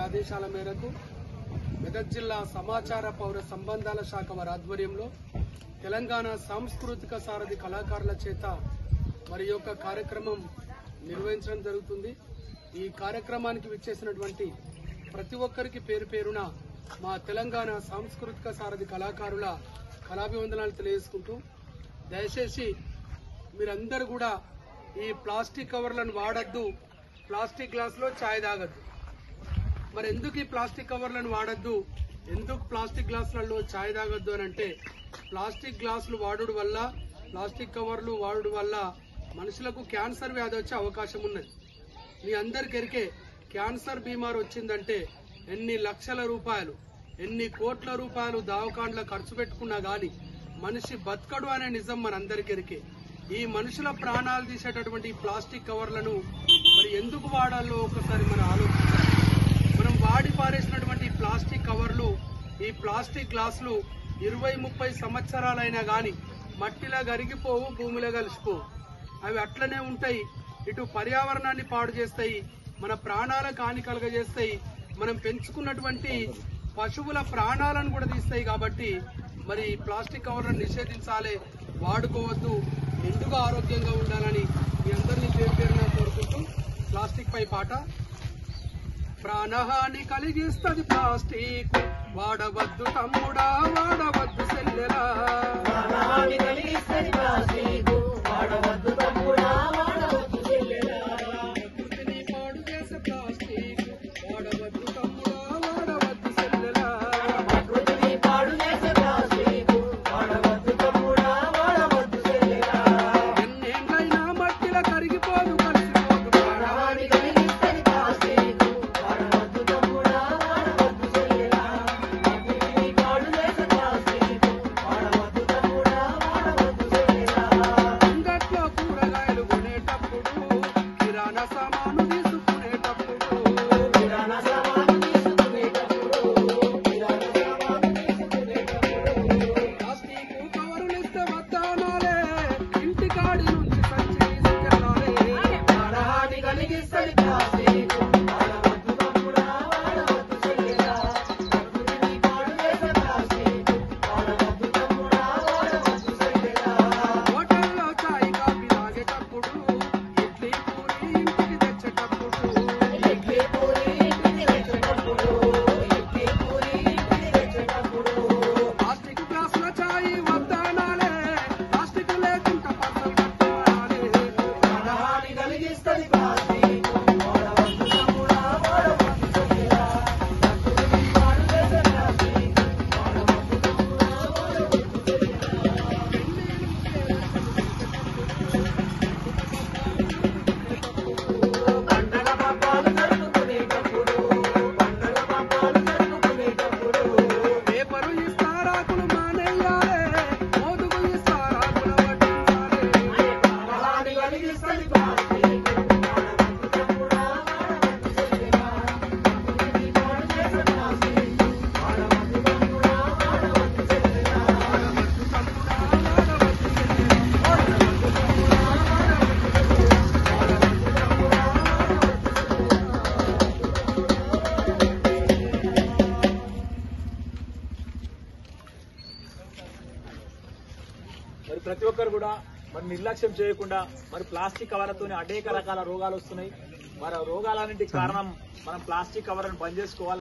ఆదేశాల మేరకు మెదక్ జిల్లా సమాచార పౌర సంబంధాల శాఖ వారి ఆధ్వర్యంలో తెలంగాణ సాంస్కృతిక సారథి కళాకారుల చేత మరి యొక్క కార్యక్రమం నిర్వహించడం జరుగుతుంది. ఈ కార్యక్రమానికి విచ్చేసినటువంటి ప్రతి ఒక్కరికి పేరు పేరున మా తెలంగాణ సాంస్కృతిక సారథి కళాకారుల కళాభివందనాలు తెలియజేసుకుంటూ, దయచేసి మీరందరూ కూడా ఈ ప్లాస్టిక్ కవర్లను వాడద్దు, ప్లాస్టిక్ గ్లాసులో ఛాయ్ తాగద్దు. మరి ఎందుకు ఈ ప్లాస్టిక్ కవర్లను వాడద్దు, ఎందుకు ప్లాస్టిక్ గ్లాసులలో ఛాయ్ తాగద్దు అని అంటే, ప్లాస్టిక్ గ్లాసులు వాడుడు వల్ల, ప్లాస్టిక్ కవర్లు వాడుడు వల్ల మనుషులకు క్యాన్సర్ వ్యాధి వచ్చే అవకాశం ఉన్నది. మీ అందరికీ ఎరికే క్యాన్సర్ బీమారు వచ్చిందంటే ఎన్ని లక్షల రూపాయలు, ఎన్ని కోట్ల రూపాయలు దవాఖాన్ల ఖర్చు పెట్టుకున్నా గాని మనిషి బతకడు అనే నిజం మనందరికీ ఎరికే. ఈ మనుషుల ప్రాణాలు తీసేటటువంటి ప్లాస్టిక్ కవర్లను మరి ఎందుకు వాడాలో ఒకసారి మనం ఆలోచించాలి. మనం వాడి పారేసినటువంటి ప్లాస్టిక్ కవర్లు, ఈ ప్లాస్టిక్ గ్లాసులు 20-30 సంవత్సరాలైనా గాని మట్టిలా కరిగిపోవు, భూమిలో కలిసిపోవు. అవి అట్లనే ఉంటాయి. ఇటు పర్యావరణాన్ని పాడు చేస్తాయి, మన ప్రాణాలకు హాని కలుగజేస్తాయి, మనం పెంచుకున్నటువంటి పశువుల ప్రాణాలను కూడా తీస్తాయి. కాబట్టి మరి ప్లాస్టిక్ కవర్లను నిషేధించాలి, వాడుకోవద్దు, ఎందుకు ఆరోగ్యంగా ఉండాలని మీ అందరినీ పేరు పేరున కోరుకుంటూ ప్లాస్టిక్ పై పాట. ప్రాణహాని కలిగిస్తుంది ప్లాస్టిక్, వాడవద్దు తమ్ముడా, వాడవద్దు సెల్లెలా. ప్రాణహాని కలిగిస్తుంది ప్లాస్టిక్, వాడవద్దు తమ్ముడా, వాడవద్దు సెల్లెలా. ప్రకృతిని పాడు చేసే ప్లాస్టిక్, వాడవద్దు తమ్ముడా, వాడవద్దు సెల్లెలా. ప్రకృతిని పాడు చేసే ప్లాస్టిక్, వాడవద్దు తమ్ముడా, వాడవద్దు సెల్లెలా. ఎన్నేళ్ళైనా మట్టిలో కరిగిపోదు, కలిసిపోదు. ప్రాణహాని కలిగిస్తుంది ప్లాస్టిక్, వాడవద్దు తమ్ముడా, వాడవద్దు సెల్లెలా. ప్రకృతిని పాడు చేసే ప్లాస్టిక్, వాడవద్దు తమ్ముడా, వాడవద్దు సెల్లెలా. అంగట్లో కూరగాయలు కొనేటప్పుడు, కిరాణా సామాను తీసుకునేటప్పుడు, కిరాణా సామాను తీసుకునేటప్పుడు, కిరాణా సామాను తీసుకునేటప్పుడు ప్లాస్టిక్ కవరులిస్తే వద్దానాలే, ఇంటికాడి నుంచి సంచి తీసుకెళ్ళాలి. ప్రాణహాని కలిగిస్తుంది ప్లాస్టిక్, వాడవద్దు తమ్ముడా, వాడవద్దు సెల్లెలా. ప్రకృతిని పాడు చేసే ప్లాస్టిక్, వాడవద్దు తమ్ముడా, వాడవద్దు సెల్లెలా. హోటల్లో చాయ్ కాఫీ తాగేటప్పుడు, ఇడ్లీ పూరి ఇంటికి తెచ్చేటప్పుడు, ఇడ్లీ పూరి ఇంటికి తెచ్చేటప్పుడు, ఇడ్లీ పూరి ఇంటికి తెచ్చేటప్పుడు ప్లాస్టిక్ గ్లాసుల చాయ్ వద్దానాలే, ప్లాస్టిక్ లేకుండా పచ్చలు కట్టుకోవాలి. ప్రాణహాని కలిగిస్తుంది ప్లాస్టిక్, వాడవద్దు తమ్ముడా, వాడవద్దు సెల్లెలా. ప్రకృతిని పాడు చేసే ప్లాస్టిక్, వాడవద్దు తమ్ముడా, వాడవద్దు పండగ పబ్బాలు జరుపుకునేటప్పుడు, పండగ పబ్బాలు జరుపుకునేటప్పుడు పేపరు ఇస్తారాకులు మానేయాలే, మోదుగు ఇస్తారాకుల వడ్డించాలే. ప్రాణహాని కలిగిస్తుంది ప్లాస్టిక్, వాడవద్దు తమ్ముడా, వాడవద్దు సెల్లెలా. ప్రకృతిని పాడు చేసే ప్లాస్టిక్, వాడవద్దు తమ్ముడా, వాడవద్దు సెల్లెలా. వాడవద్దు తమ్ముడా, వాడవద్దు సెల్లెలా. వాడవద్దు తమ్ముడా, వాడవద్దు మరి ప్రతి ఒక్కరు కూడా మరి నిర్లక్ష్యం చేయకుండా మరి ప్లాస్టిక్ కవర్లతో అనేక రకాల రోగాలు వస్తున్నాయి. మరి ఆ రోగాలన్నింటికి కారణం మనం ప్లాస్టిక్ కవర్లను బంద్ చేసుకోవాలి.